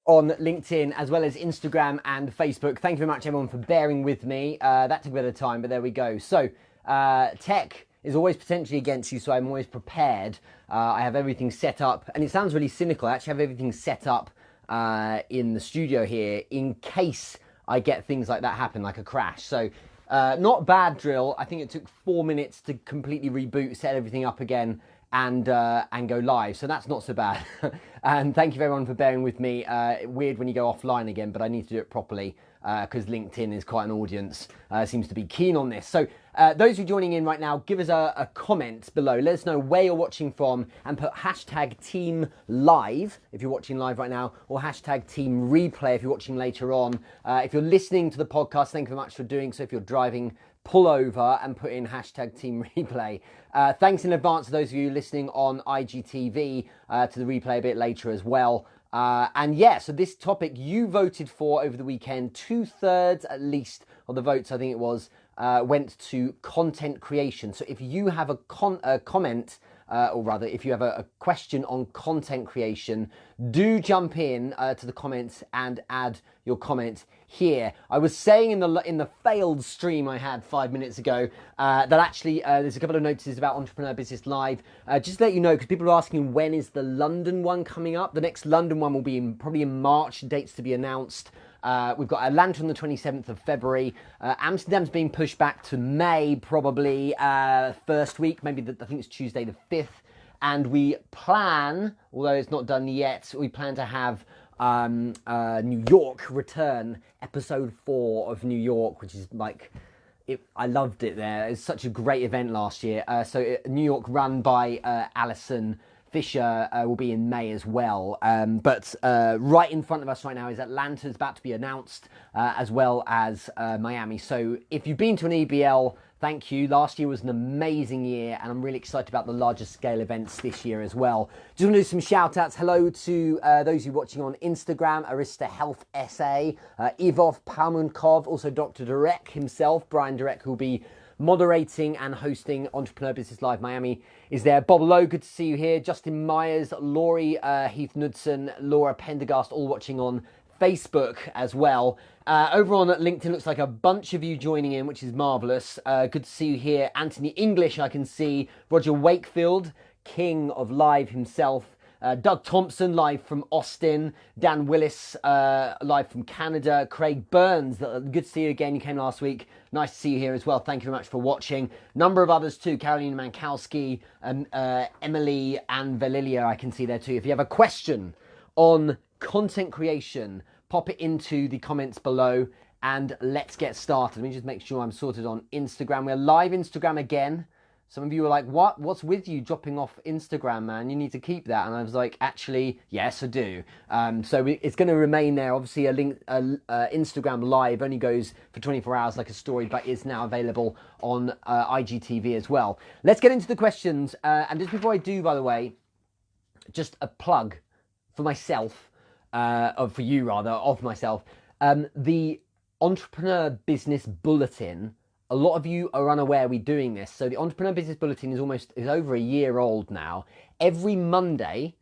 on LinkedIn as well as Instagram and Facebook. Thank you very much, everyone, for bearing with me. That took a bit of time, but there we go. So, tech is always potentially against you, so I'm always prepared. I have everything set up, and it sounds really cynical. I actually have everything set up in the studio here in case I get things like that happen, like a crash. So, not bad drill. I think it took 4 minutes to completely reboot, set everything up again, and go live. So that's not so bad. And thank you everyone for bearing with me. Weird when you go offline again, but I need to do it properly because LinkedIn is quite an audience, seems to be keen on this. So those who are joining in right now, give us a comment below. Let us know where you're watching from and put hashtag team live if you're watching live right now, or hashtag team replay if you're watching later on. If you're listening to the podcast, thank you very much for doing so. If you're driving, pull over and put in hashtag team replay. Thanks in advance to those of you listening on IGTV to the replay a bit later as well. And yeah, so this topic you voted for over the weekend, 2/3 at least of the votes, I think it was, went to content creation. So if you have a comment, or rather, if you have a question on content creation, do jump in to the comments and add your comment here. I was saying in the failed stream I had 5 minutes ago that actually there's a couple of notices about Entrepreneur Business Live. Just to let you know, because people are asking when is the London one coming up. The next London one will be probably in March, dates to be announced. We've got Atlanta on the 27th of February. Amsterdam's being pushed back to May, probably first week, maybe I think it's Tuesday the 5th. And we plan, although it's not done yet, we plan to have New York return, episode 4 of New York, which is like, I loved it there. It's such a great event last year. New York run by Alison Fisher will be in May as well. But right in front of us right now is Atlanta's about to be announced, as well as Miami. So if you've been to an EBL, thank you. Last year was an amazing year, and I'm really excited about the larger scale events this year as well. Just want to do some shout outs. Hello to those of you watching on Instagram, Arista Health SA, Ivov Palmunkov, also Dr. Durek himself, Brian Durek, who will be moderating and hosting Entrepreneur Business Live Miami, is there. Bob Lowe, good to see you here. Justin Myers, Laurie Heath Knudsen, Laura Pendergast, all watching on Facebook as well. Over on LinkedIn, looks like a bunch of you joining in, which is marvellous. Good to see you here. Anthony English, I can see. Roger Wakefield, king of live himself. Doug Thompson, live from Austin. Dan Willis, live from Canada. Craig Burns, good to see you again. You came last week. Nice to see you here as well. Thank you very much for watching. Number of others too. Carolina Mankowski, Emily and Valilia, I can see there too. If you have a question on content creation, pop it into the comments below and let's get started. Let me just make sure I'm sorted on Instagram. We're live Instagram again. Some of you were like, what's with you dropping off Instagram, man? You need to keep that. And I was like, actually, yes, I do. So it's going to remain there. Obviously, Instagram Live only goes for 24 hours like a story, but is now available on IGTV as well. Let's get into the questions. And just before I do, by the way, just a plug for myself, for you rather, of myself. The Entrepreneur Business Bulletin, a lot of you are unaware we're doing this. So the Entrepreneur Business Bulletin is over a year old now. Every Monday,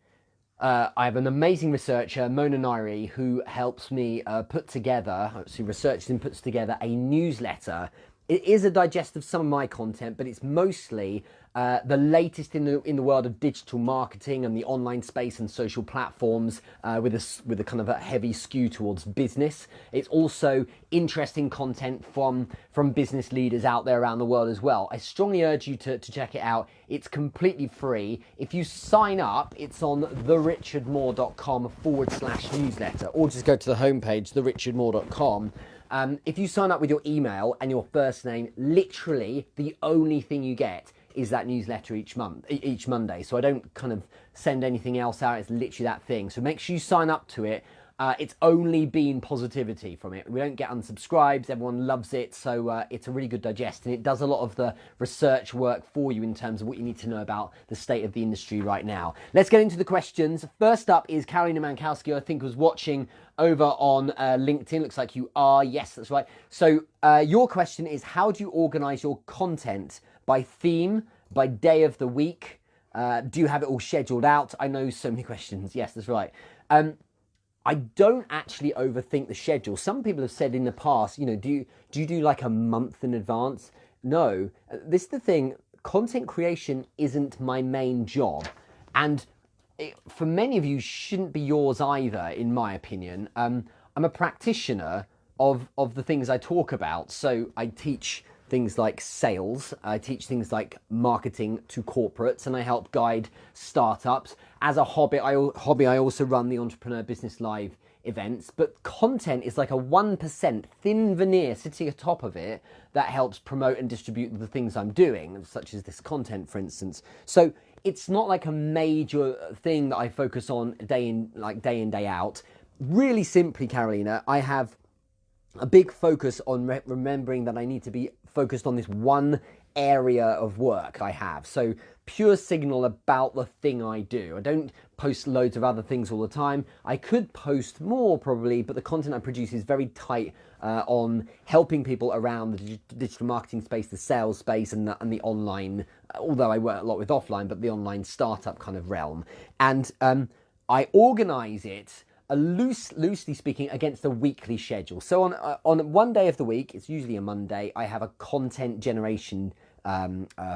I have an amazing researcher, Mona Nairi, who helps me put together, she researches and puts together a newsletter. It is a digest of some of my content, but it's mostly the latest in the world of digital marketing and the online space and social platforms, with a kind of a heavy skew towards business. It's also interesting content from business leaders out there around the world as well. I strongly urge you to check it out. It's completely free. If you sign up, it's on therichardmoore.com/newsletter, or just go to the homepage, therichardmoore.com. If you sign up with your email and your first name, literally the only thing you get is that newsletter each Monday. So I don't kind of send anything else out. It's literally that thing. So make sure you sign up to it. It's only been positivity from it. We don't get unsubscribes. Everyone loves it. So it's a really good digest, and it does a lot of the research work for you in terms of what you need to know about the state of the industry right now. Let's get into the questions. First up is Carolina Mankowski, I think was watching over on LinkedIn. Looks like you are. Yes, that's right. So your question is, how do you organize your content by theme, by day of the week? Do you have it all scheduled out? I know so many questions. Yes, that's right. I don't actually overthink the schedule. Some people have said in the past, do you do like a month in advance? No, this is the thing. Content creation isn't my main job, and for many of you, shouldn't be yours either, in my opinion. I'm a practitioner of the things I talk about. So I teach things like sales, I teach things like marketing to corporates, and I help guide startups. As a hobby, I also run the Entrepreneur Business Live events, but content is like a 1% thin veneer sitting atop of it that helps promote and distribute the things I'm doing, such as this content, for instance. So it's not like a major thing that I focus on day in, day out. Really simply, Carolina, I have a big focus on remembering that I need to be focused on this one area of work I have. So pure signal about the thing I do. I don't post loads of other things all the time. I could post more probably, but the content I produce is very tight on helping people around the digital marketing space, the sales space, and the online, although I work a lot with offline, but the online startup kind of realm. And I organize it loosely speaking, against a weekly schedule. So on one day of the week, it's usually a Monday, I have a content generation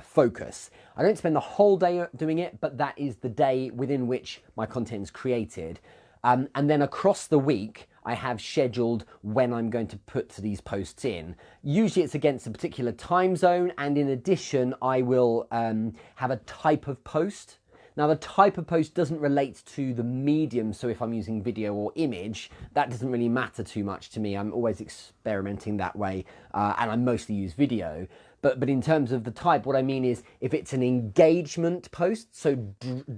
focus. I don't spend the whole day doing it, but that is the day within which my content is created. And then across the week, I have scheduled when I'm going to put these posts in. Usually it's against a particular time zone, and in addition, I will have a type of post. Now, the type of post doesn't relate to the medium, so if I'm using video or image, that doesn't really matter too much to me. I'm always experimenting that way, and I mostly use video. But in terms of the type, what I mean is if it's an engagement post, so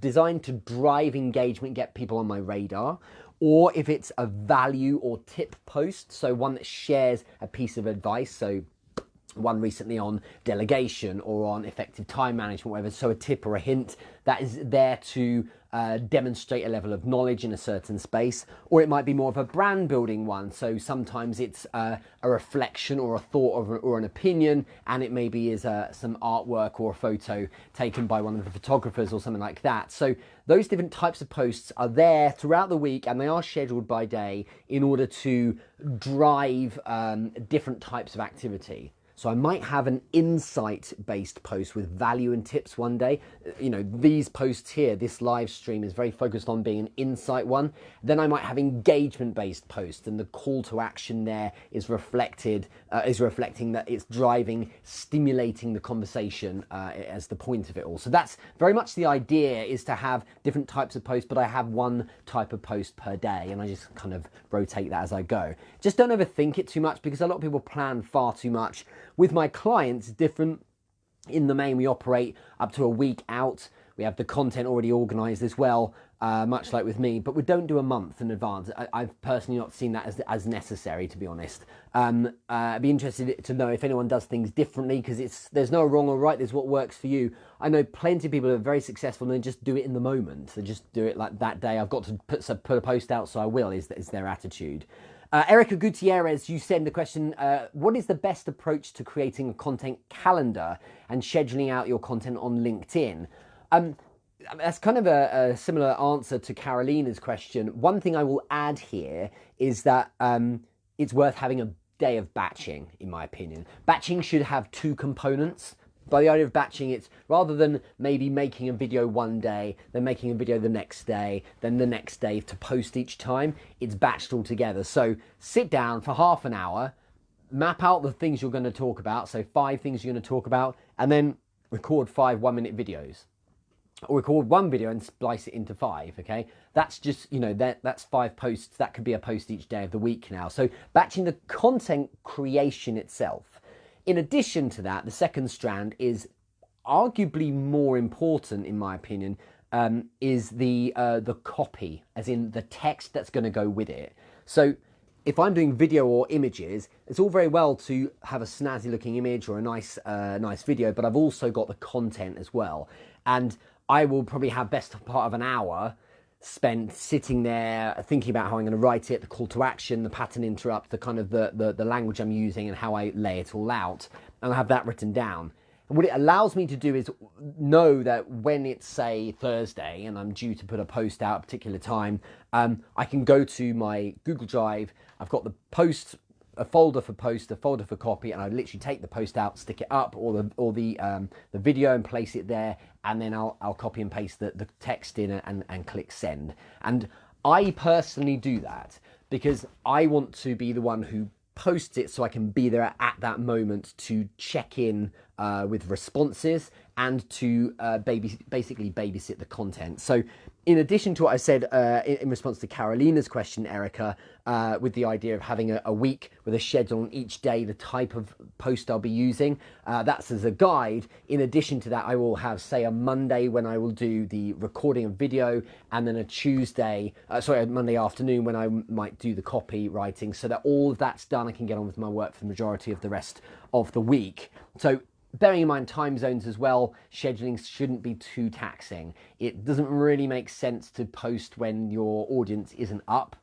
designed to drive engagement, get people on my radar, or if it's a value or tip post, so one that shares a piece of advice, so one recently on delegation or on effective time management, whatever. So a tip or a hint that is there to demonstrate a level of knowledge in a certain space, or it might be more of a brand building one. So sometimes it's a reflection or a thought or an opinion, and it maybe is some artwork or a photo taken by one of the photographers or something like that. So those different types of posts are there throughout the week, and they are scheduled by day in order to drive different types of activity. So I might have an insight-based post with value and tips one day. These posts here, this live stream is very focused on being an insight one. Then I might have engagement-based posts, and the call to action there is reflecting that it's driving, stimulating the conversation as the point of it all. So that's very much the idea, is to have different types of posts, but I have one type of post per day, and I just kind of rotate that as I go. Just don't overthink it too much, because a lot of people plan far too much. With my clients, different. In the main, we operate up to a week out. We have the content already organized as well, much like with me, but we don't do a month in advance. I've personally not seen that as necessary, to be honest. I'd be interested to know if anyone does things differently, because there's no wrong or right, there's what works for you. I know plenty of people who are very successful and they just do it in the moment. They just do it like that day. I've got to put a post out, so I will, is their attitude. Erica Gutierrez, you send the question, what is the best approach to creating a content calendar and scheduling out your content on LinkedIn? That's kind of a similar answer to Carolina's question. One thing I will add here is that it's worth having a day of batching, in my opinion. Batching should have two components. By the idea of batching, it's rather than maybe making a video one day, then making a video the next day, then the next day to post each time, it's batched all together. So sit down for half an hour, map out the things you're going to talk about, so 5 things you're going to talk about, and then record 5 one-minute videos. Or record one video and splice it into 5, okay? That's just, that's 5 posts. That could be a post each day of the week now. So batching the content creation itself. In addition to that, the second strand is arguably more important, in my opinion, is the copy, as in the text that's going to go with it. So if I'm doing video or images, it's all very well to have a snazzy looking image or a nice video, but I've also got the content as well. And I will probably have best part of an hour spent sitting there thinking about how I'm going to write it, the call to action, the pattern interrupt, the kind of the language I'm using and how I lay it all out, and I'll have that written down. And And what it allows me to do is know that when it's, say, Thursday and I'm due to put a post out at a particular time, I can go to my Google Drive. I've got the post, a folder for post, a folder for copy, and I literally take the post out, stick it up, or the video, and place it there, and then I'll copy and paste the text in and click send. And I personally do that because I want to be the one who posts it, so I can be there at that moment to check in with responses and to basically babysit the content. So in addition to what I said in response to Carolina's question, Erica, with the idea of having a week with a schedule on each day, the type of post I'll be using, that's as a guide. In addition to that, I will have, say, a Monday when I will do the recording of video, and then a Monday afternoon when I might do the copywriting, so that all of that's done. I can get on with my work for the majority of the rest of the week. So bearing in mind time zones as well, scheduling shouldn't be too taxing. It doesn't really make sense to post when your audience isn't up.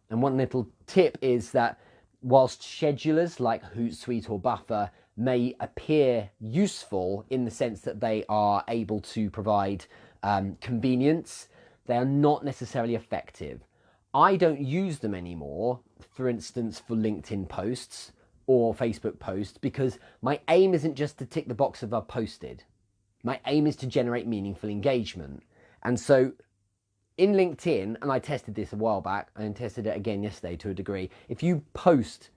And one little tip is that whilst schedulers like Hootsuite or Buffer may appear useful in the sense that they are able to provide convenience, they are not necessarily effective. I don't use them anymore, for instance, for LinkedIn posts or Facebook posts, because my aim isn't just to tick the box of I've posted. My aim is to generate meaningful engagement. And so in LinkedIn, and I tested this a while back and tested it again yesterday to a degree, if you post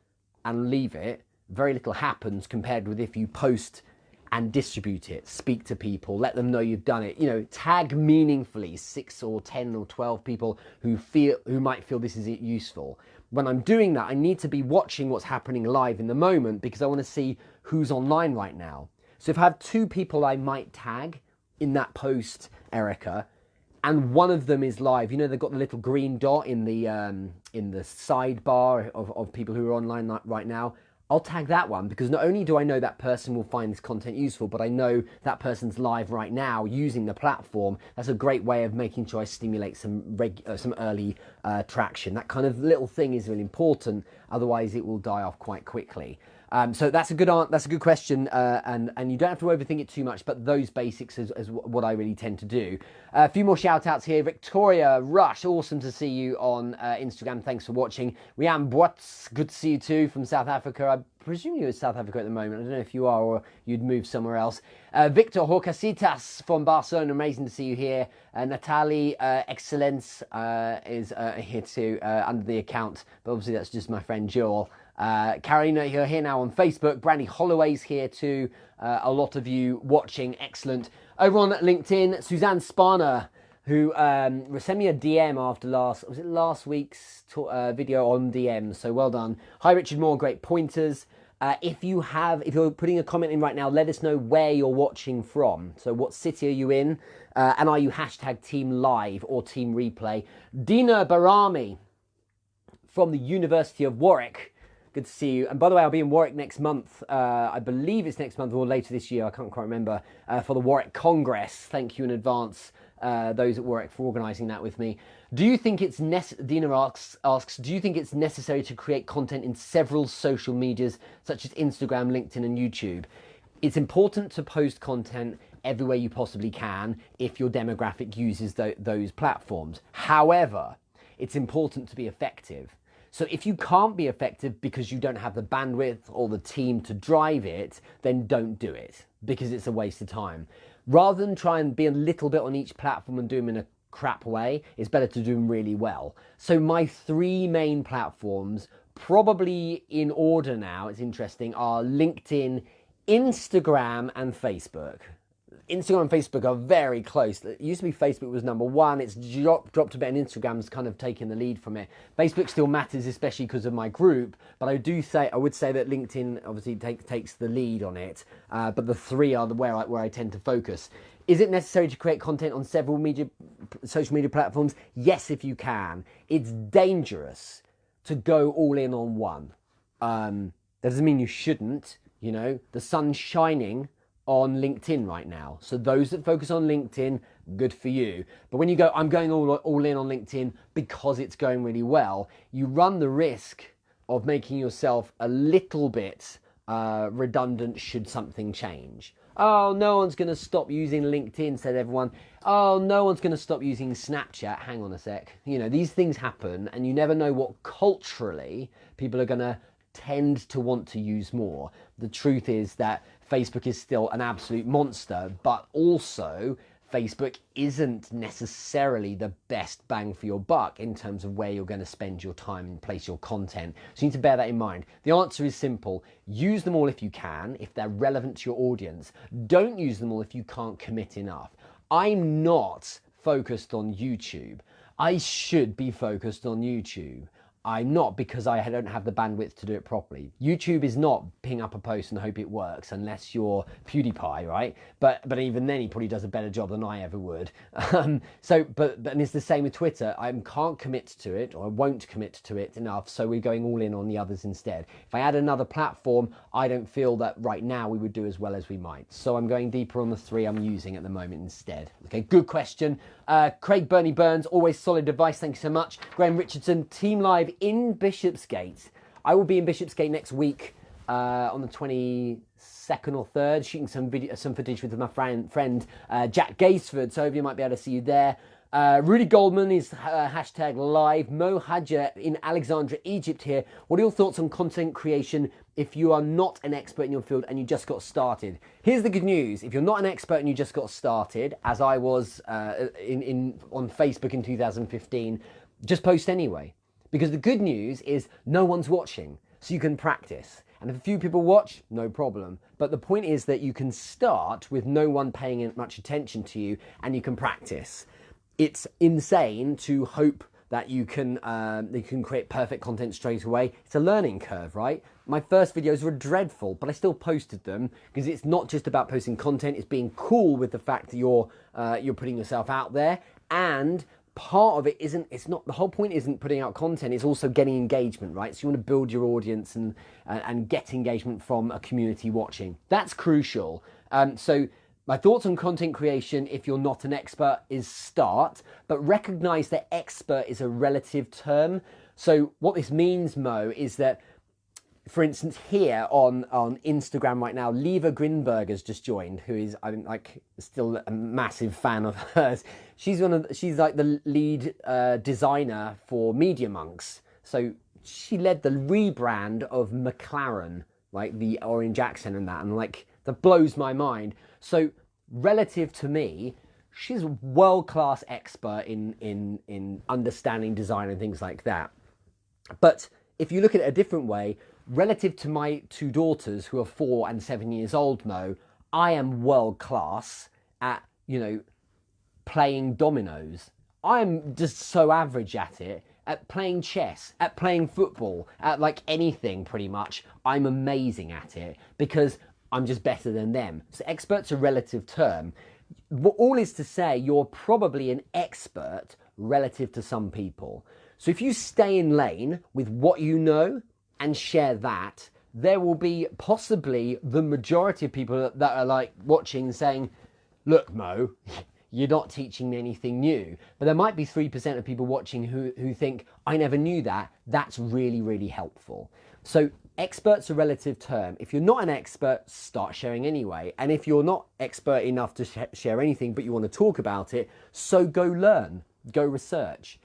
and leave it, very little happens compared with if you post and distribute it, speak to people, let them know you've done it, tag meaningfully 6 or 10 or 12 people who might feel this is useful. When I'm doing that, I need to be watching what's happening live in the moment, because I want to see who's online right now. So if I have 2 people I might tag in that post, Erica, and one of them is live, they've got the little green dot in the sidebar of people who are online right now, I'll tag that one, because not only do I know that person will find this content useful, but I know that person's live right now using the platform. That's a great way of making sure I stimulate some early traction. That kind of little thing is really important, otherwise it will die off quite quickly. So that's a good question, and you don't have to overthink it too much, but those basics is what I really tend to do. A few more shout outs here. Victoria Rush, awesome to see you on Instagram. Thanks for watching. Rian Boats, good to see you too, from South Africa. I presume you're in South Africa at the moment. I don't know if you are or you'd moved somewhere else. Victor Horcasitas from Barcelona, amazing to see you here. Natalie Excellence is here too, under the account, but obviously that's just my friend Joel. Carolina, you're here now on Facebook. Brandy Holloway's here too. A lot of you watching, excellent. Over on LinkedIn, Suzanne Sparner, who sent me a DM after last week's video on DMs. So well done. Hi Richard Moore, great pointers. If you're putting a comment in right now, let us know where you're watching from. So what city are you in? And are you hashtag Team Live or Team Replay? Dina Barami from the University of Warwick. Good to see you. And by the way, I'll be in Warwick next month. I believe it's next month or later this year. I can't quite remember. For the Warwick Congress. Thank you in advance, those at Warwick, for organising that with me. Do you think it's Dina asks, do you think it's necessary to create content in several social medias such as Instagram, LinkedIn and YouTube? It's important to post content everywhere you possibly can if your demographic uses those platforms. However, it's important to be effective. So if you can't be effective because you don't have the bandwidth or the team to drive it, then don't do it, because it's a waste of time. Rather than try and be a little bit on each platform and do them in a crap way, it's better to do them really well. So my 3 main platforms, probably in order now, it's interesting, are LinkedIn, Instagram and Facebook. Instagram and Facebook are very close. It used to be Facebook was number 1. It's dropped a bit, and Instagram's kind of taken the lead from it. Facebook still matters, especially because of my group, but I would say that LinkedIn obviously takes the lead on it. But the 3 are where I tend to focus. Is it necessary to create content on several social media platforms? Yes, if you can. It's dangerous to go all in on one. That doesn't mean you shouldn't. The sun's shining on LinkedIn right now. So those that focus on LinkedIn, good for you. But when you go, I'm going all in on LinkedIn because it's going really well, you run the risk of making yourself a little bit redundant should something change. Oh, no one's going to stop using LinkedIn, said everyone. Oh, no one's going to stop using Snapchat. Hang on a sec. You know, these things happen and you never know what culturally people are going to tend to want to use more. The truth is that Facebook is still an absolute monster, but also Facebook isn't necessarily the best bang for your buck in terms of where you're going to spend your time and place your content. So you need to bear that in mind. The answer is simple. Use them all if you can, if they're relevant to your audience. Don't use them all if you can't commit enough. I'm not focused on YouTube. I should be focused on YouTube. I'm not, because I don't have the bandwidth to do it properly. YouTube is not ping up a post and hope it works unless you're PewDiePie, right? But even then he probably does a better job than I ever would. And it's the same with Twitter. I can't commit to it, or I won't commit to it enough, so we're going all in on the others instead. If I had another platform, I don't feel that right now we would do as well as we might. So I'm going deeper on the 3 I'm using at the moment instead. Okay, good question. Craig Bernie Burns, always solid advice. Thank you so much. Graham Richardson, Team Live in Bishopsgate. I will be in Bishopsgate next week on the 22nd or 3rd, shooting some footage with my friend Jack Gaisford. So you might be able to see you there. Rudy Goldman is hashtag live. Mo Hadja in Alexandria, Egypt here. What are your thoughts on content creation if you are not an expert in your field and you just got started? Here's the good news. If you're not an expert and you just got started, as I was on Facebook in 2015, just post anyway. Because the good news is no one's watching, so you can practice. And if a few people watch, no problem. But the point is that you can start with no one paying much attention to you and you can practice. It's insane to hope that you can create perfect content straight away. It's a learning curve, right? My first videos were dreadful, but I still posted them because it's not just about posting content. It's being cool with the fact that you're putting yourself out there, and part of it the whole point isn't putting out content, it's also getting engagement, right? So you want to build your audience and get engagement from a community watching. That's crucial. So my thoughts on content creation, if you're not an expert, is start, but recognize that expert is a relative term. So what this means, Mo, is that, for instance, here on Instagram right now, Leva Grinberger's just joined, who is, still a massive fan of hers. She's like the lead designer for Media Monks. So she led the rebrand of McLaren, like the orange accent and that, and that blows my mind. So relative to me, she's a world-class expert in understanding design and things like that. But if you look at it a different way, relative to my 2 daughters who are 4 and 7 years old, Mo, I am world class at, playing dominoes. I'm just so average at it, at playing chess, at playing football, at anything pretty much. I'm amazing at it because I'm just better than them. So expert's a relative term. All is to say, you're probably an expert relative to some people. So if you stay in lane with what you know and share that, there will be possibly the majority of people that are watching saying, look, Mo, you're not teaching me anything new. But there might be 3% of people watching who think, I never knew that. That's really, really helpful. So expert's a relative term. If you're not an expert, start sharing anyway. And if you're not expert enough to share anything, but you want to talk about it, so go learn, go research.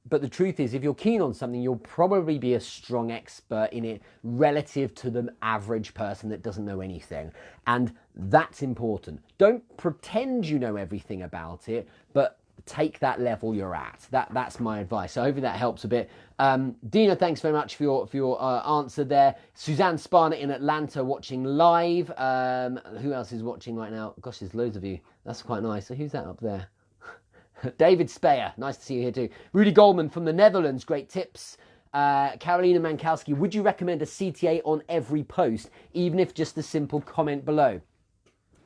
But the truth is, if you're keen on something, you'll probably be a strong expert in it relative to the average person that doesn't know anything. And that's important. Don't pretend you know everything about it, but take that level you're at. That's my advice. So hopefully that helps a bit. Dina, thanks very much for your answer there. Suzanne Sparner in Atlanta watching live. Who else is watching right now? Gosh, there's loads of you. That's quite nice. So who's that up there? David Speyer, nice to see you here too. Rudy Goldman from the Netherlands, great tips. Carolina Mankowski, would you recommend a CTA on every post, even if just a simple comment below?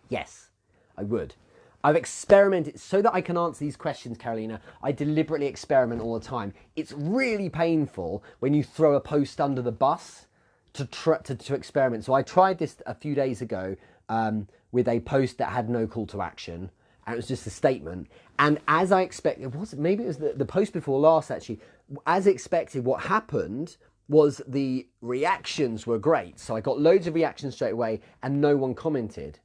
Yes, I would. I've experimented so that I can answer these questions, Carolina. I deliberately experiment all the time. It's really painful when you throw a post under the bus to experiment. So I tried this a few days ago with a post that had no call to action. And it was just a statement. And as I expected, it was the post before last actually, as expected, what happened was the reactions were great. So I got loads of reactions straight away and no one commented.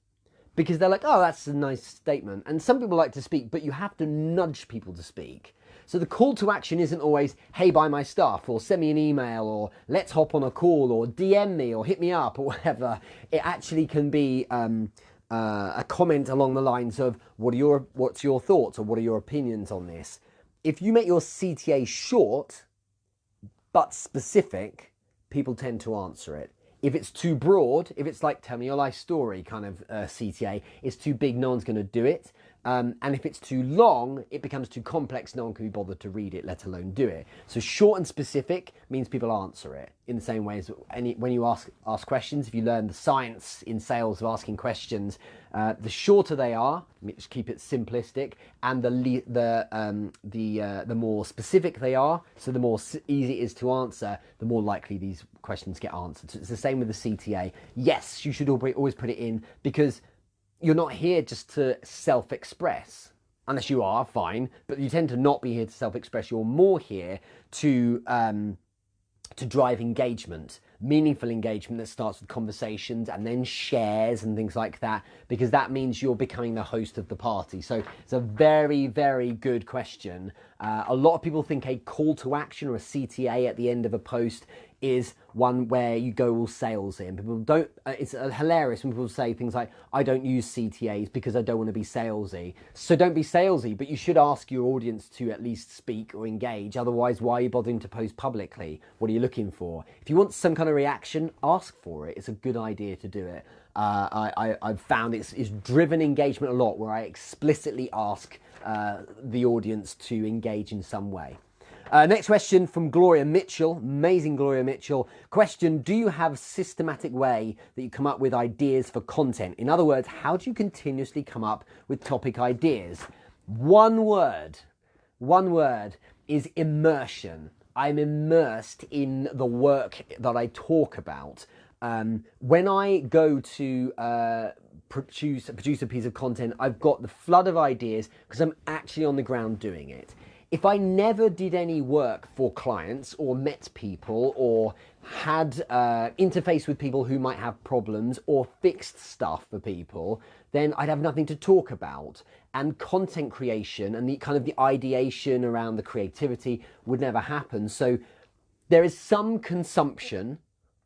because they're like, oh, that's a nice statement. And some people like to speak, but you have to nudge people to speak. So the call to action isn't always, hey, buy my stuff, or send me an email, or let's hop on a call, or DM me, or hit me up, or whatever. It actually can be a comment along the lines of, what's your thoughts, or what are your opinions on this? If you make your CTA short but specific, people tend to answer it. If it's too broad, if it's like tell me your life story kind of CTA, it's too big, no one's going to do it. And if it's too long, it becomes too complex, no one can be bothered to read it, let alone do it. So short and specific means people answer it in the same way as when you ask questions. If you learn the science in sales of asking questions, the shorter they are, just keep it simplistic, and the more specific they are, so the more easy it is to answer, the more likely these questions get answered. So it's the same with the CTA. Yes, you should always put it in, because you're not here just to self-express, unless you are, fine, but you tend to not be here to self-express. You're more here to drive engagement, meaningful engagement that starts with conversations and then shares and things like that, because that means you're becoming the host of the party. So it's a very, very good question. A lot of people think a call to action or a CTA at the end of a post is one where you go all salesy. People don't, it's hilarious when people say things like, I don't use CTAs because I don't want to be salesy. So don't be salesy, but you should ask your audience to at least speak or engage. Otherwise, why are you bothering to post publicly? What are you looking for? If you want some kind of reaction, ask for it. It's a good idea to do it. I've found it's driven engagement a lot, where I explicitly ask the audience to engage in some way. Next question from Gloria Mitchell, amazing Gloria Mitchell. Question, do you have a systematic way that you come up with ideas for content? In other words, how do you continuously come up with topic ideas? One word is immersion. I'm immersed in the work that I talk about. When I go to produce a piece of content, I've got the flood of ideas because I'm actually on the ground doing it. If I never did any work for clients or met people or had interface with people who might have problems or fixed stuff for people, then I'd have nothing to talk about. And content creation and the kind of the ideation around the creativity would never happen. So there is some consumption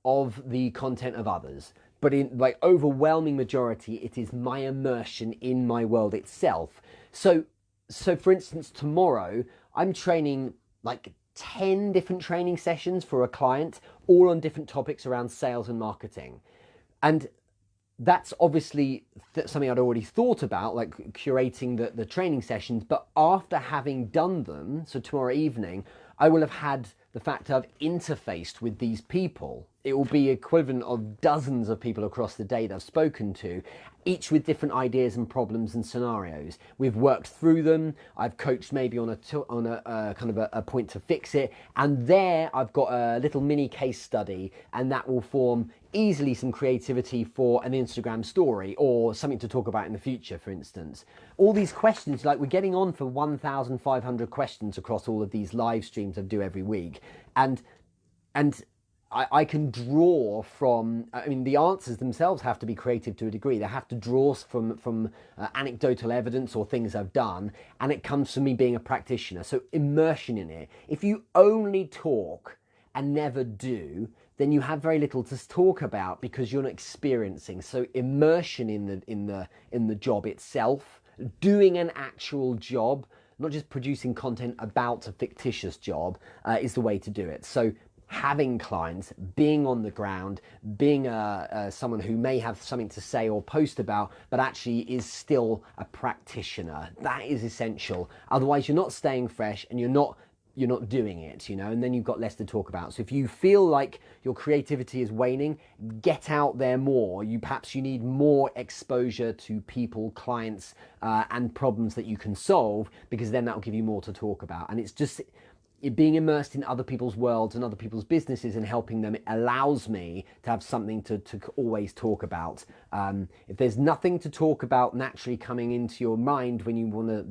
of the content of others, but in like overwhelming majority, it is my immersion in my world itself. So for instance, tomorrow I'm training like 10 different training sessions for a client, all on different topics around sales and marketing. And that's obviously something I'd already thought about, like curating the training sessions. But after having done them, so tomorrow evening, I will have had the fact I've interfaced with these people. It will be equivalent of dozens of people across the day that I've spoken to, each with different ideas and problems and scenarios. We've worked through them. I've coached maybe on a kind of a point to fix it. And there I've got a little mini case study, and that will form easily some creativity for an Instagram story or something to talk about in the future, for instance. All these questions, like we're getting on for 1,500 questions across all of these live streams I do every week. And I can draw from, I mean, the answers themselves have to be creative to a degree. They have to draw from anecdotal evidence or things I've done, and it comes from me being a practitioner. So immersion in it. If you only talk and never do, then you have very little to talk about because you're not experiencing. So immersion in the job itself, doing an actual job, not just producing content about a fictitious job, is the way to do it. So having clients, being on the ground, being someone who may have something to say or post about, but actually is still a practitioner. That is essential. Otherwise, you're not staying fresh and you're not doing it, you know, and then you've got less to talk about. So if you feel like your creativity is waning, get out there more. Perhaps you need more exposure to people, clients, and problems that you can solve, because then that will give you more to talk about. And it's just being immersed in other people's worlds and other people's businesses and helping them. It allows me to have something to always talk about. If there's nothing to talk about naturally coming into your mind when you want to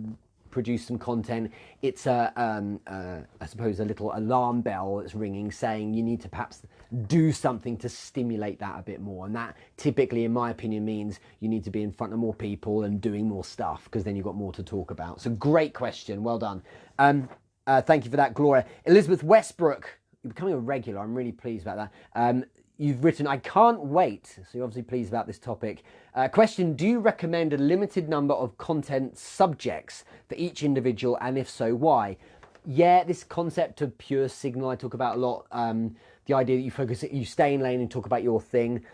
produce some content, it's I suppose a little alarm bell that's ringing saying you need to perhaps do something to stimulate that a bit more. And that typically, in my opinion, means you need to be in front of more people and doing more stuff, because then you've got more to talk about. So great question. Well done. Thank you for that, Gloria. Elizabeth Westbrook, you're becoming a regular. I'm really pleased about that. You've written, I can't wait. So you're obviously pleased about this topic. Question, do you recommend a limited number of content subjects for each individual? And if so, why? Yeah, this concept of pure signal I talk about a lot. The idea that you focus, you stay in lane and talk about your thing.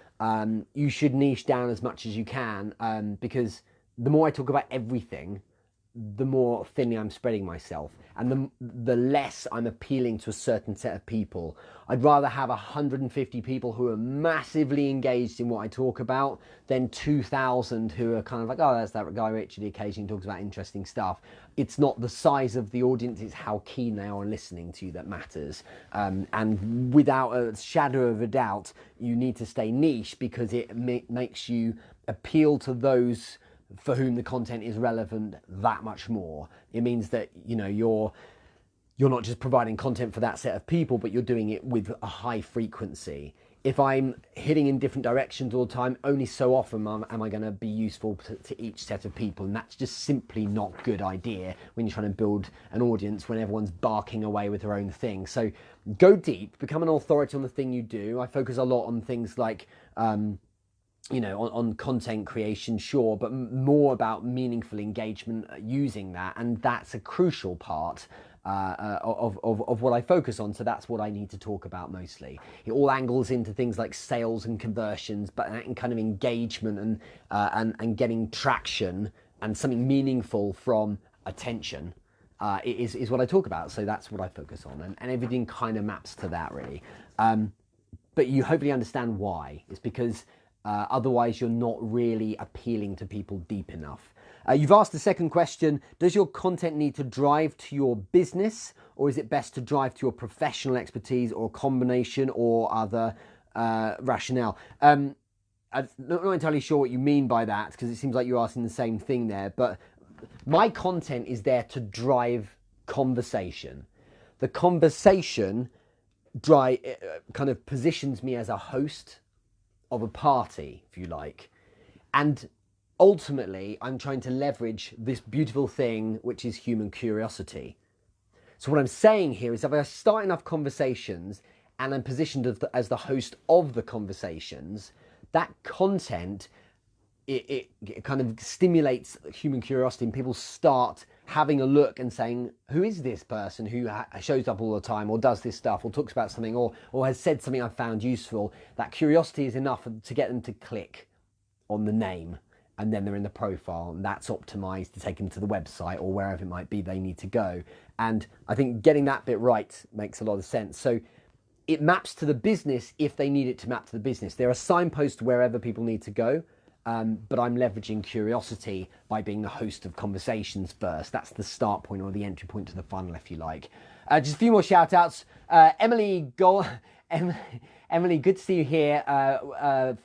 You should niche down as much as you can, because the more I talk about everything, the more thinly I'm spreading myself, and the less I'm appealing to a certain set of people. I'd rather have 150 people who are massively engaged in what I talk about than 2,000 who are kind of like, oh, that's that guy Richard, he occasionally talks about interesting stuff. It's not the size of the audience, it's how keen they are on listening to you that matters. And without a shadow of a doubt, you need to stay niche, because it makes you appeal to those for whom the content is relevant that much more. It means that, you know, you're not just providing content for that set of people, but you're doing it with a high frequency. If I'm hitting in different directions all the time, only so often am I going to be useful to each set of people, and that's just simply not a good idea when you're trying to build an audience when everyone's barking away with their own thing. So go deep, become an authority on the thing you do. I focus a lot on things like you know, on content creation, sure, but more about meaningful engagement using that. And that's a crucial part of what I focus on. So that's what I need to talk about mostly. It all angles into things like sales and conversions, but and kind of engagement and getting traction and something meaningful from attention is what I talk about. So that's what I focus on, and everything kind of maps to that, really. But you hopefully understand why. It's because otherwise you're not really appealing to people deep enough. You've asked the second question, does your content need to drive to your business, or is it best to drive to your professional expertise, or a combination, or other rationale? I'm not entirely sure what you mean by that, because it seems like you're asking the same thing there, but my content is there to drive conversation. The conversation kind of positions me as a host of a party, if you like, and ultimately I'm trying to leverage this beautiful thing which is human curiosity. So what I'm saying here is, if I start enough conversations and I'm positioned as the host of the conversations, that content it kind of stimulates human curiosity, and people start having a look and saying, who is this person who shows up all the time, or does this stuff, or talks about something, or has said something I've found useful. That curiosity is enough to get them to click on the name, and then they're in the profile, and that's optimized to take them to the website or wherever it might be they need to go. And I think getting that bit right makes a lot of sense. So it maps to the business if they need it to map to the business. There are signposts wherever people need to go. But I'm leveraging curiosity by being the host of conversations first. That's the start point, or the entry point to the funnel, if you like. Just a few more shout outs. Emily, good to see you here.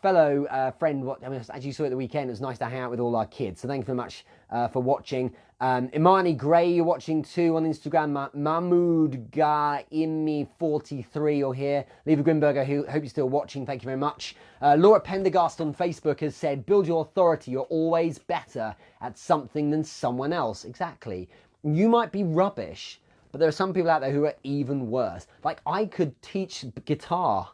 Fellow friend, as you saw at the weekend, it was nice to hang out with all our kids. So thank you very much for watching. Imani Gray, you're watching too on Instagram. Mahmood Gaimi43, you're here. Leva Grimberger, hope you're still watching. Thank you very much. Laura Pendergast on Facebook has said, build your authority. You're always better at something than someone else. Exactly. You might be rubbish, but there are some people out there who are even worse. Like, I could teach guitar.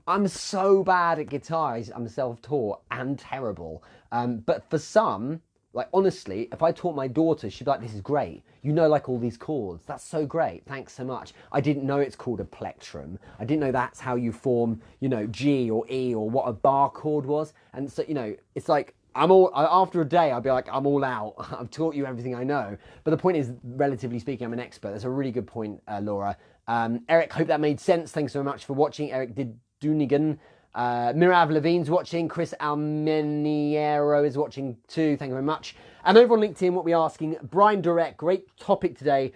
I'm so bad at guitar. I'm self-taught and terrible. But for some, like, honestly, if I taught my daughter, she'd be like, this is great. You know, like, all these chords. That's so great. Thanks so much. I didn't know it's called a plectrum. I didn't know that's how you form, you know, G or E, or what a bar chord was. And so, you know, it's like, after a day, I'd be like, I'm all out. I've taught you everything I know. But the point is, relatively speaking, I'm an expert. That's a really good point, Laura. Eric, hope that made sense. Thanks so much for watching. Eric Dunigan. Mirav Levine's watching. Chris Almeniero is watching too. Thank you very much. And over on LinkedIn, what we're asking, Brian Durek, great topic today.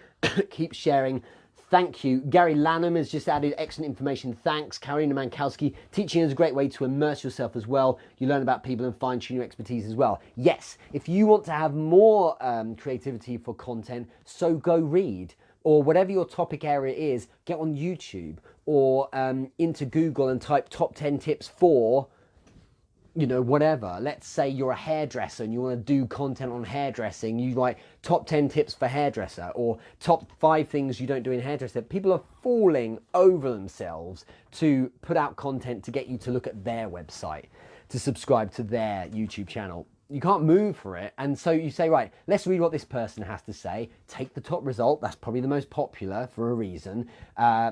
Keep sharing. Thank you. Gary Lanham has just added excellent information. Thanks. Karina Mankowski. Teaching is a great way to immerse yourself as well. You learn about people and fine-tune your expertise as well. Yes, if you want to have more creativity for content, so go read. Or whatever your topic area is, get on YouTube or into Google and type top 10 tips for, you know, whatever. Let's say you're a hairdresser and you want to do content on hairdressing. You like top 10 tips for hairdresser or top 5 things you don't do in hairdresser. People are falling over themselves to put out content to get you to look at their website, to subscribe to their YouTube channel. You can't move for it. And so you say, right, let's read what this person has to say. Take the top result. That's probably the most popular for a reason.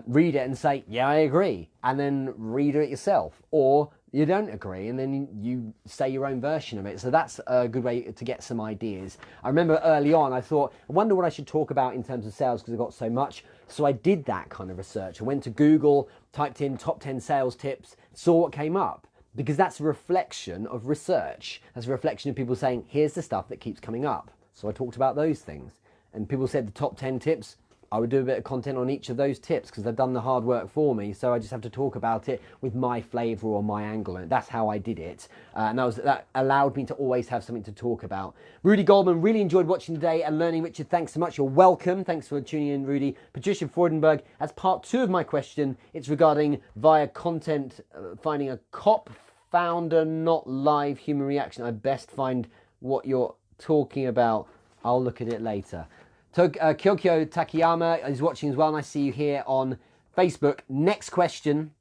Read it and say, yeah, I agree. And then read it yourself. Or you don't agree and then you say your own version of it. So that's a good way to get some ideas. I remember early on, I thought, I wonder what I should talk about in terms of sales because I got so much. So I did that kind of research. I went to Google, typed in top 10 sales tips, saw what came up. Because that's a reflection of research. That's a reflection of people saying, here's the stuff that keeps coming up. So I talked about those things. And people said the top 10 tips, I would do a bit of content on each of those tips because they've done the hard work for me. So I just have to talk about it with my flavour or my angle. And that's how I did it. And that allowed me to always have something to talk about. Rudy Goldman, really enjoyed watching today and learning. Richard, thanks so much. You're welcome. Thanks for tuning in, Rudy. Patricia Freudenberg, as part 2 of my question, it's regarding via content, finding a cop founder, not live human reaction. I best find what you're talking about. I'll look at it later. Kyokyo Takayama is watching as well, and I see you here on Facebook. Next question.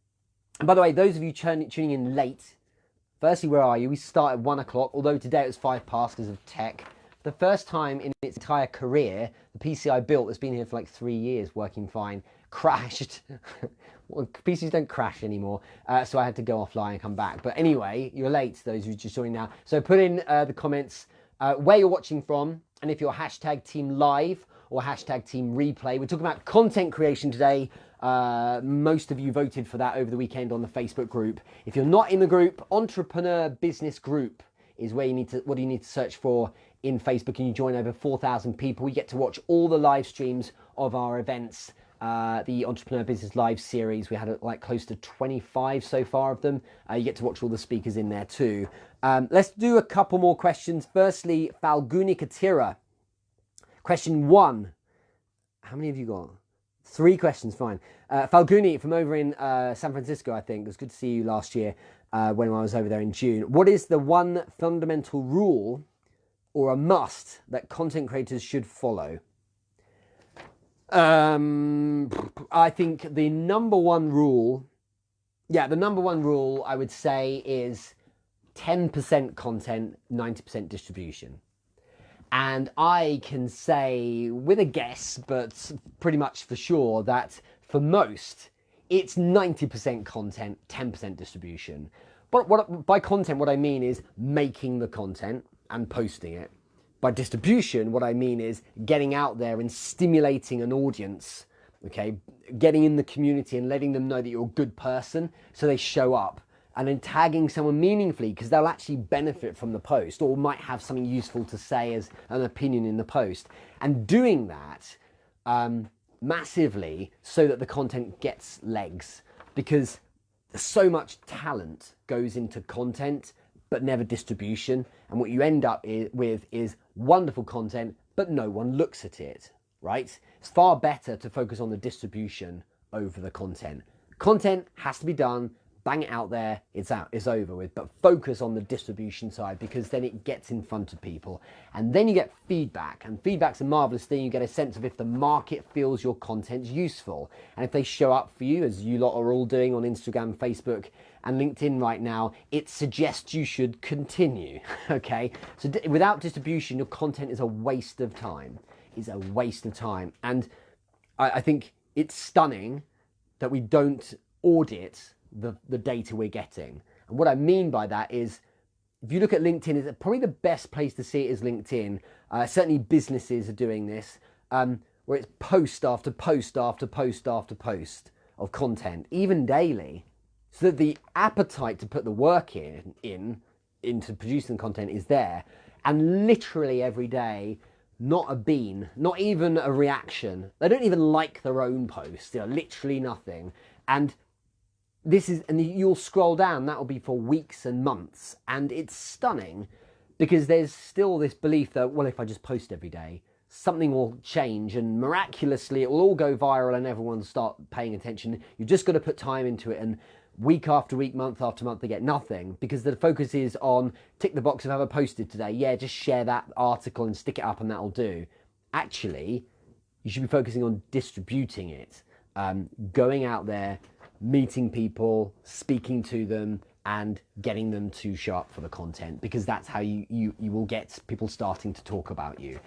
And by the way, those of you tuning in late, firstly, where are you? We start at 1 o'clock, although today it was 5 past because of tech. The first time in its entire career, the PC I built has been here for like 3 years, working fine, crashed. Well, PCs don't crash anymore, so I had to go offline and come back. But anyway, you're late, those who are just joining now. So put in the comments where you're watching from, and if you're hashtag team live or hashtag team replay. We're talking about content creation today. Most of you voted for that over the weekend on the Facebook group. If you're not in the group, Entrepreneur Business Group is where you need to, what do you need to search for in Facebook, and you join over 4,000 people. You get to watch all the live streams of our events. The Entrepreneur Business Live series, we had like close to 25 so far of them. You get to watch all the speakers in there too. Let's do a couple more questions. Firstly, Falguni Katira. Question 1. How many have you got? 3 questions, fine. Falguni from over in San Francisco, I think. It was good to see you last year when I was over there in June. What is the one fundamental rule or a must that content creators should follow? I think the number one rule I would say is 10% content, 90% distribution. And I can say with a guess, but pretty much for sure, that for most, it's 90% content, 10% distribution. But by content, what I mean is making the content and posting it. By distribution, what I mean is getting out there and stimulating an audience, okay? Getting in the community and letting them know that you're a good person so they show up. And then tagging someone meaningfully because they'll actually benefit from the post or might have something useful to say as an opinion in the post. And doing that massively so that the content gets legs, because so much talent goes into content but never distribution, and what you end up with is wonderful content but no one looks at it, right? It's far better to focus on the distribution over the content. Content has to be done, bang it out there, it's out, it's over with, but focus on the distribution side because then it gets in front of people. And then you get feedback, and feedback's a marvelous thing. You get a sense of if the market feels your content's useful. And if they show up for you, as you lot are all doing on Instagram, Facebook, and LinkedIn right now, it suggests you should continue, okay? So without distribution, your content is a waste of time. It's a waste of time. And I think it's stunning that we don't audit the data we're getting. And what I mean by that is, if you look at LinkedIn, it's probably the best place to see it is LinkedIn. Certainly businesses are doing this, where it's post after post after post after post of content, even daily, so that the appetite to put the work into producing content is there. And literally every day, not a bean, not even a reaction. They don't even like their own post, literally nothing. And and you'll scroll down, that will be for weeks and months. And it's stunning because there's still this belief that, well, if I just post every day, something will change and miraculously it will all go viral and everyone will start paying attention. You've just got to put time into it, and week after week, month after month, they get nothing because the focus is on tick the box of have I posted today. Yeah, just share that article and stick it up and that'll do. Actually, you should be focusing on distributing it, going out there, meeting people, speaking to them, and getting them to show up for the content, because that's how you will get people starting to talk about you.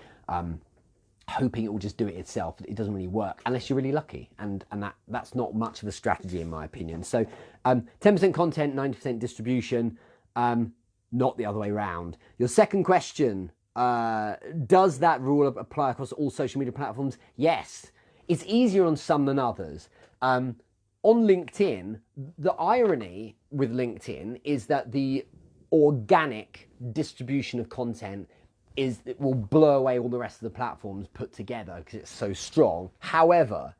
Hoping it will just do it itself, it doesn't really work unless you're really lucky, and that's not much of a strategy in my opinion. So 10% content, 90% distribution, not the other way around. Your second question, does that rule apply across all social media platforms? Yes. It's easier on some than others. On LinkedIn, the irony with LinkedIn is that the organic distribution of content it will blow away all the rest of the platforms put together because it's so strong. However,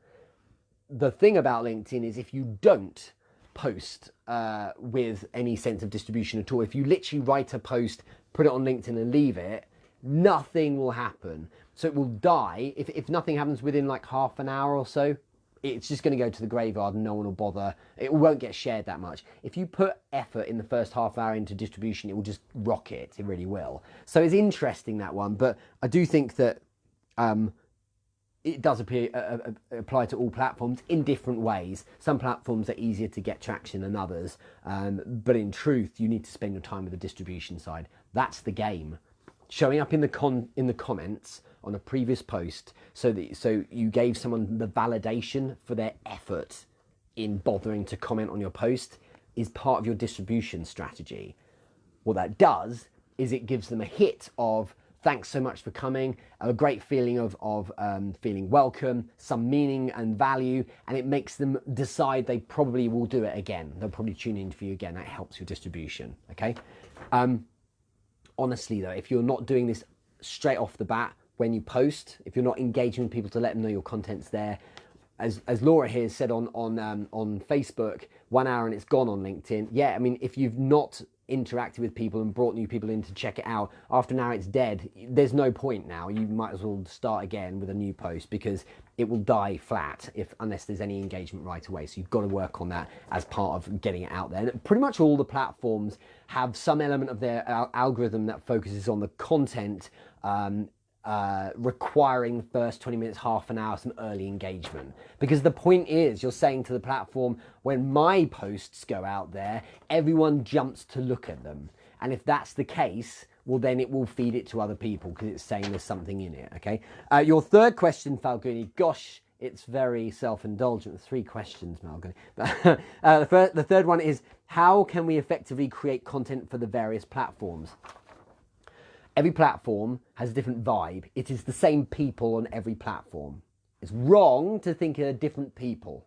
the thing about LinkedIn is if you don't post with any sense of distribution at all, if you literally write a post, put it on LinkedIn and leave it, nothing will happen. So it will die. If nothing happens within like half an hour or so, it's just going to go to the graveyard and no one will bother. It won't get shared that much. If you put effort in the first half hour into distribution, it will just rocket. It really will. So it's interesting, that one. But I do think that it does apply to all platforms in different ways. Some platforms are easier to get traction than others. But in truth, you need to spend your time with the distribution side. That's the game. Showing up in the comments on a previous post, so you gave someone the validation for their effort in bothering to comment on your post, is part of your distribution strategy. What that does is it gives them a hit of thanks so much for coming, a great feeling of feeling welcome, some meaning and value, and it makes them decide they probably will do it again. They'll probably tune in for you again. That helps your distribution, okay? Honestly though, if you're not doing this straight off the bat when you post, if you're not engaging with people to let them know your content's there, as Laura here said on Facebook, 1 hour and it's gone on LinkedIn. Yeah, I mean, if you've not interacted with people and brought new people in to check it out, after an hour it's dead. There's no point now. You might as well start again with a new post because it will die flat unless there's any engagement right away. So you've got to work on that as part of getting it out there. And pretty much all the platforms have some element of their algorithm that focuses on the content, requiring the first 20 minutes, half an hour, some early engagement. Because the point is, you're saying to the platform, when my posts go out there, everyone jumps to look at them. And if that's the case, well, then it will feed it to other people because it's saying there's something in it, okay? Your third question, Falguni, gosh, it's very self-indulgent. 3 questions, Malguni. The third one is, how can we effectively create content for the various platforms? Every platform has a different vibe. It is the same people on every platform. It's wrong to think they're different people.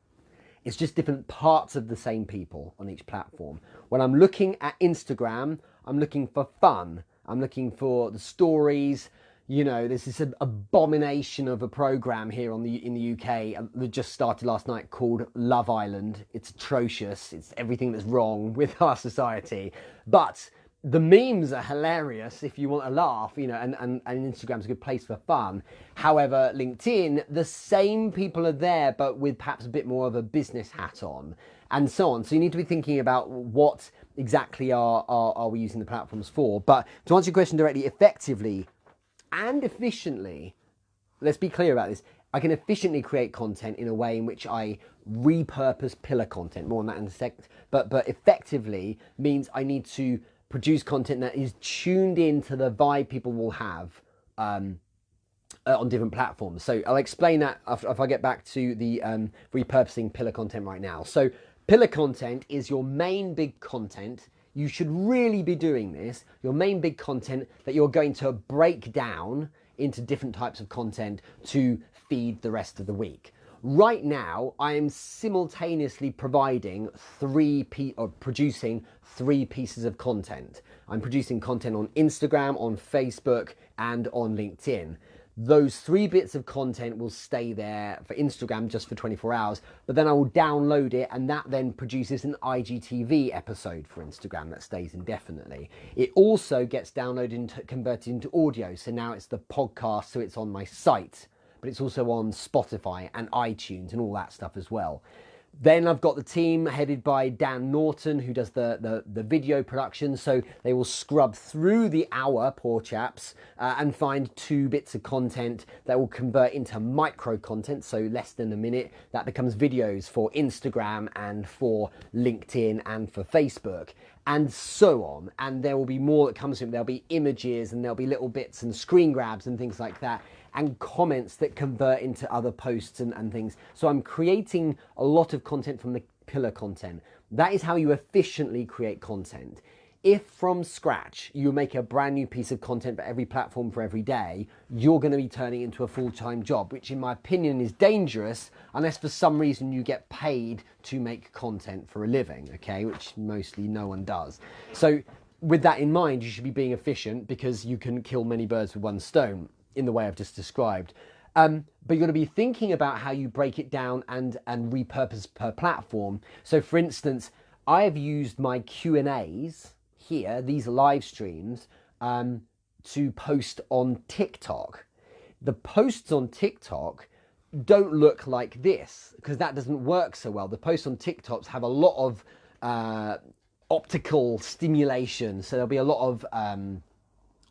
It's just different parts of the same people on each platform. When I'm looking at Instagram, I'm looking for fun. I'm looking for the stories. You know, there's this abomination of a program here in the UK that just started last night called Love Island. It's atrocious. It's everything that's wrong with our society. But the memes are hilarious if you want to laugh, you know, and Instagram's a good place for fun. However, LinkedIn, the same people are there, but with perhaps a bit more of a business hat on, and so on. So you need to be thinking about what exactly are we using the platforms for. But to answer your question directly, effectively and efficiently, let's be clear about this. I can efficiently create content in a way in which I repurpose pillar content, more on that in a sec. But effectively means I need to produce content that is tuned into the vibe people will have on different platforms. So I'll explain that if I get back to the repurposing pillar content right now. So pillar content is your main big content. You should really be doing this. Your main big content that you're going to break down into different types of content to feed the rest of the week. Right now, I am simultaneously producing 3 pieces of content. I'm producing content on Instagram, on Facebook, and on LinkedIn. those 3 bits of content will stay there for Instagram just for 24 hours, but then I will download it, and that then produces an IGTV episode for Instagram that stays indefinitely. It also gets downloaded and converted into audio, so now it's the podcast, so it's on my site, but it's also on Spotify and iTunes and all that stuff as well. Then I've got the team headed by Dan Norton, who does the video production. So they will scrub through the hour, poor chaps, and find 2 bits of content that will convert into micro content, so less than a minute. That becomes videos for Instagram and for LinkedIn and for Facebook, and so on. And there will be more that comes from it. There'll be images, and there'll be little bits and screen grabs and things like that, and comments that convert into other posts and things. So I'm creating a lot of content from the pillar content. That is how you efficiently create content. If from scratch you make a brand new piece of content for every platform for every day, you're going to be turning it into a full-time job, which in my opinion is dangerous unless for some reason you get paid to make content for a living, okay, which mostly no one does. So with that in mind, you should be being efficient, because you can kill many birds with one stone in the way I've just described. But you're going to be thinking about how you break it down and repurpose per platform. So for instance, I have used my Q&As here, these live streams, to post on TikTok. The posts on TikTok don't look like this, because that doesn't work so well. The posts on TikToks have a lot of optical stimulation. So there'll be a lot of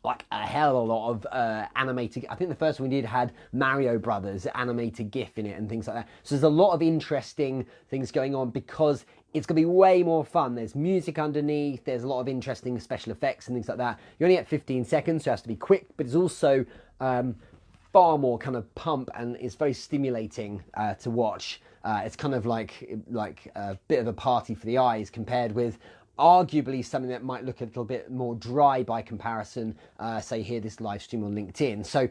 like a hell of a lot of animated. I think the first one we did had Mario Brothers animated GIF in it and things like that. So there's a lot of interesting things going on, because it's going to be way more fun. There's music underneath. There's a lot of interesting special effects and things like that. You only get 15 seconds, so it has to be quick, but it's also far more kind of pump, and it's very stimulating to watch. It's kind of like a bit of a party for the eyes, compared with arguably something that might look a little bit more dry by comparison, say here, this live stream on LinkedIn. So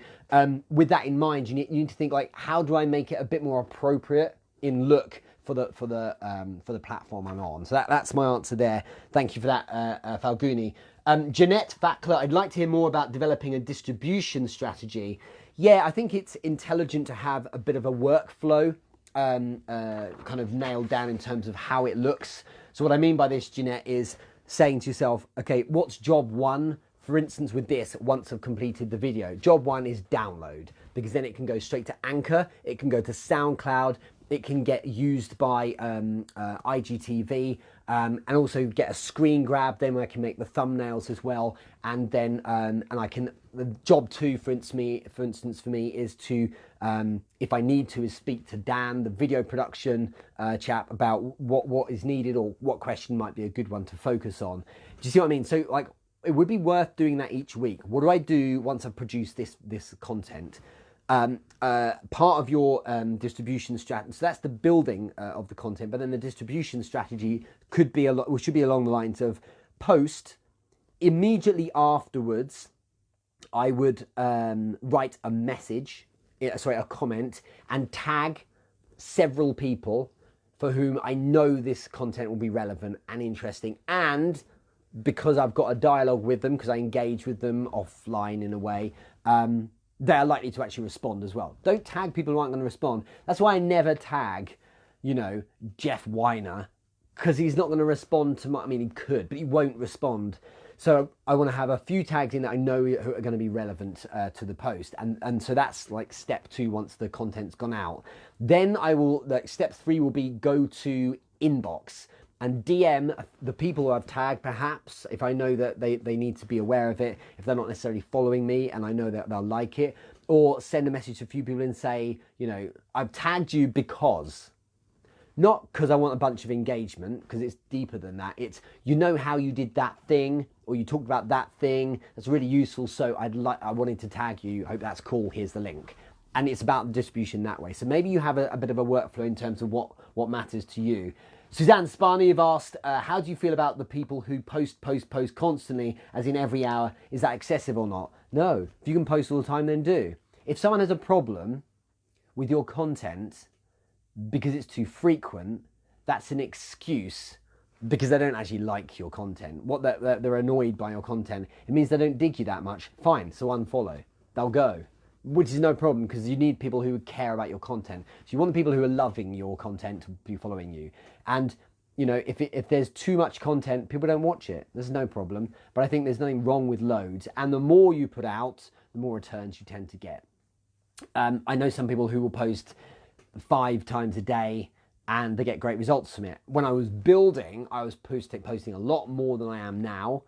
with that in mind, you need to think, like, how do I make it a bit more appropriate in look for the platform I'm on? So that's my answer there. Thank you for that, Falguni. Jeanette Fackler, I'd like to hear more about developing a distribution strategy. Yeah, I think it's intelligent to have a bit of a workflow kind of nailed down in terms of how it looks. So what I mean by this, Jeanette, is saying to yourself, okay, what's job 1? For instance, with this, once I've completed the video, job 1 is download, because then it can go straight to Anchor, it can go to SoundCloud, it can get used by IGTV, and also get a screen grab. Then I can make the thumbnails as well, and then and I can. The job 2, for instance, for me is to, if I need to, is speak to Dan, the video production chap, about what is needed, or what question might be a good one to focus on. Do you see what I mean? So, like, it would be worth doing that each week. What do I do once I've produced this content? Part of your distribution strategy, so that's the building of the content, but then the distribution strategy should be along the lines of post. Immediately afterwards, I would write a message, a comment, and tag several people for whom I know this content will be relevant and interesting, and because I've got a dialogue with them, because I engage with them offline in a way, they're likely to actually respond as well. Don't tag people who aren't going to respond. That's why I never tag, Jeff Weiner, because he's not going to respond to my, I mean, he could, but he won't respond. So I want to have a few tags in that I know who are going to be relevant to the post. And so that's like step 2 once the content's gone out. Then step 3 will be go to inbox and DM the people who I've tagged, perhaps, if I know that they need to be aware of it, if they're not necessarily following me and I know that they'll like it, or send a message to a few people and say, I've tagged you because, not because I want a bunch of engagement, because it's deeper than that. It's, how you did that thing, or you talked about that thing, that's really useful, so I wanted to tag you, hope that's cool, here's the link. And it's about the distribution that way. So maybe you have a bit of a workflow in terms of what matters to you. Suzanne Sparney, you've asked, how do you feel about the people who post constantly, as in every hour? Is that excessive or not? No. If you can post all the time, then do. If someone has a problem with your content because it's too frequent, that's an excuse, because they don't actually like your content. They're annoyed by your content. It means they don't dig you that much. Fine, so unfollow. They'll go. which is no problem because you need people who care about your content. So you want the people who are loving your content to be following you. And if there's too much content, people don't watch it. There's no problem. But I think there's nothing wrong with loads. And the more you put out, the more returns you tend to get. I know some people who will post 5 times a day and they get great results from it. When I was building, I was posting a lot more than I am now.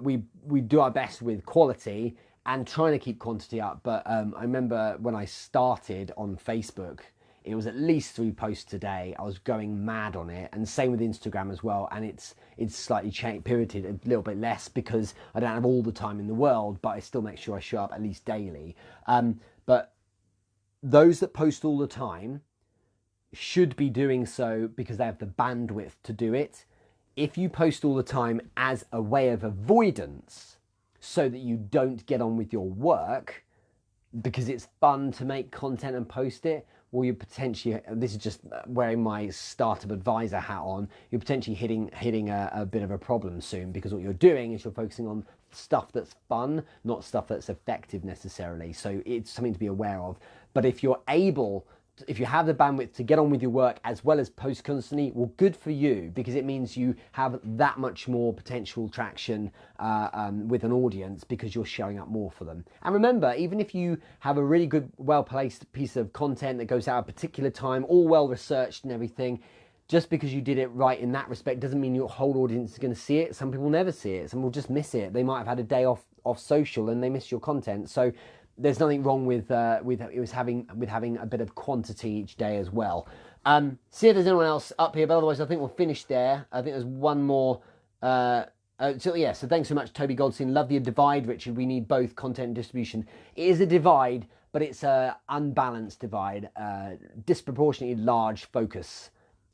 We do our best with quality and trying to keep quantity up. But I remember when I started on Facebook, it was at least 3 posts a day. I was going mad on it, and same with Instagram as well. And it's slightly pivoted a little bit less because I don't have all the time in the world, but I still make sure I show up at least daily. But those that post all the time should be doing so because they have the bandwidth to do it. If you post all the time as a way of avoidance so that you don't get on with your work because it's fun to make content and post it, well, you're potentially, this is just wearing my startup advisor hat on, you're potentially hitting a bit of a problem soon, because what you're doing is you're focusing on stuff that's fun, not stuff that's effective necessarily. So it's something to be aware of. But if you have the bandwidth to get on with your work as well as post constantly, well, good for you, because it means you have that much more potential traction with an audience because you're showing up more for them. And remember, even if you have a really good, well-placed piece of content that goes out at a particular time, all well-researched and everything, just because you did it right in that respect doesn't mean your whole audience is going to see it. Some people never see it. Some will just miss it. They might have had a day off social and they miss your content. So there's nothing wrong with having a bit of quantity each day as well. See if there's anyone else up here, but otherwise I think we'll finish there. I think there's one more. So thanks so much, Toby Goldstein. Love the divide, Richard. We need both content and distribution. It is a divide, but it's an unbalanced divide. Disproportionately large focus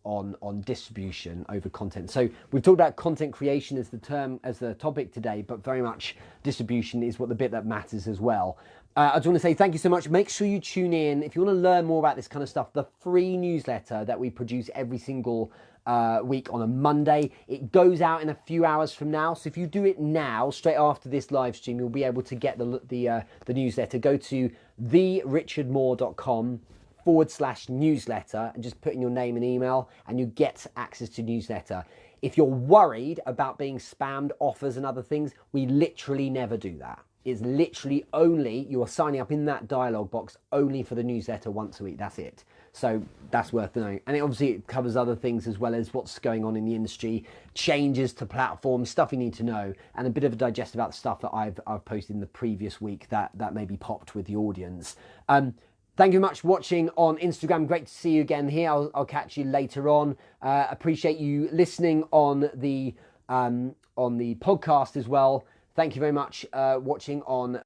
on distribution over content. So we've talked about content creation as the topic today, but very much distribution is the bit that matters as well. I just want to say thank you so much. Make sure you tune in. If you want to learn more about this kind of stuff, the free newsletter that we produce every single week on a Monday, it goes out in a few hours from now. So if you do it now, straight after this live stream, you'll be able to get the newsletter. Go to therichardmoore.com/newsletter and just put in your name and email and you get access to newsletter. If you're worried about being spammed offers and other things, we literally never do that. It's literally only, you are signing up in that dialogue box only for the newsletter once a week. That's it. So that's worth knowing. And it covers other things as well as what's going on in the industry, changes to platforms, stuff you need to know, and a bit of a digest about the stuff that I've posted in the previous week that maybe popped with the audience. Thank you very much for watching on Instagram. Great to see you again here. I'll catch you later on. Appreciate you listening on the podcast as well. Thank you very much watching on